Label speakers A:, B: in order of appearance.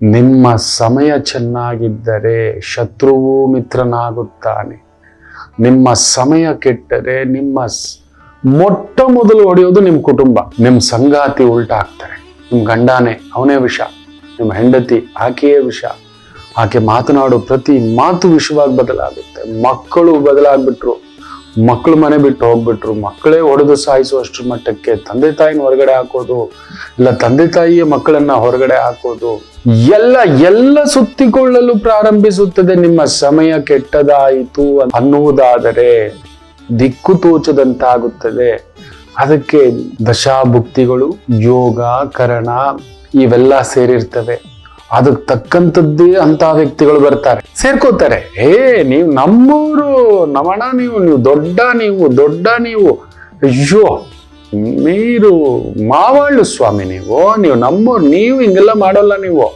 A: ನಿಮ್ಮ ಸಮಯ ಚೆನ್ನಾಗಿದ್ದರೆ ಶತ್ರುವು ಮಿತ್ರನಾಗುತ್ತಾನೆ. ನಿಮ್ಮ ಸಮಯ ಕೆಟ್ಟರೆ ಮೊಟ್ಟ ಮೊದಲು ಹೊಡೆಯೋದು ನಿಮ್ಮ ಕುಟುಂಬ. ನಿಮ್ಮ ಸಂಗಾತಿ ಉಲ್ಟಾ ಆಗ್ತಾರೆ. ನಿಮ್ಮ ಗಂಡನೇ ಅವನೇ ವಿಷ, ನಿಮ್ಮ ಹೆಂಡತಿ ಆಕೆಯೇ ವಿಷ. ಆಕೆ ಮಾತನಾಡೋ ಪ್ರತಿ ಮಾತು ವಿಷವಾಗಿ ಬದಲಾಗುತ್ತೆ. ಮಕ್ಕಳು ಬದಲಾಗ್ಬಿಟ್ರು, ಮಕ್ಕಳು ಮನೆ ಬಿಟ್ಟು ಹೋಗ್ಬಿಟ್ರು, ಮಕ್ಕಳೇ ಹೊಡೆದು ಸಾಯಿಸುವಷ್ಟರ ಮಟ್ಟಕ್ಕೆ ತಂದೆ ತಾಯಿನ ಹೊರಗಡೆ ಹಾಕೋದು, ಇಲ್ಲ ತಂದೆ ತಾಯಿಯ ಮಕ್ಕಳನ್ನ ಹೊರಗಡೆ ಹಾಕೋದು, ಎಲ್ಲ ಸುತ್ತಿಕೊಳ್ಳಲು ಪ್ರಾರಂಭಿಸುತ್ತದೆ. ನಿಮ್ಮ ಸಮಯ ಕೆಟ್ಟದಾಯಿತು ಅನ್ನುವುದಾದರೆ ದಿಕ್ಕು ತೋಚದಂತಾಗುತ್ತದೆ. ಅದಕ್ಕೆ ದಶಾಭುಕ್ತಿಗಳು, ಯೋಗ, ಕರಣ ಇವೆಲ್ಲ ಸೇರಿರ್ತವೆ. ಅದಕ್ಕೆ ತಕ್ಕಂಥದ್ದೇ ಅಂತ ವ್ಯಕ್ತಿಗಳು ಬರ್ತಾರೆ, ಸೇರ್ಕೋತಾರೆ. ನೀವು ನಮ್ಮೂರು, ನಮಣ, ನೀವು ದೊಡ್ಡ ನೀವು ಅಯ್ಯೋ ನೀರು ಮಾವಾಳು ಸ್ವಾಮಿ, ನೀವು ನಮ್ಮೂರು, ನೀವು ಹಿಂಗೆಲ್ಲ ಮಾಡೋಲ್ಲ ನೀವು.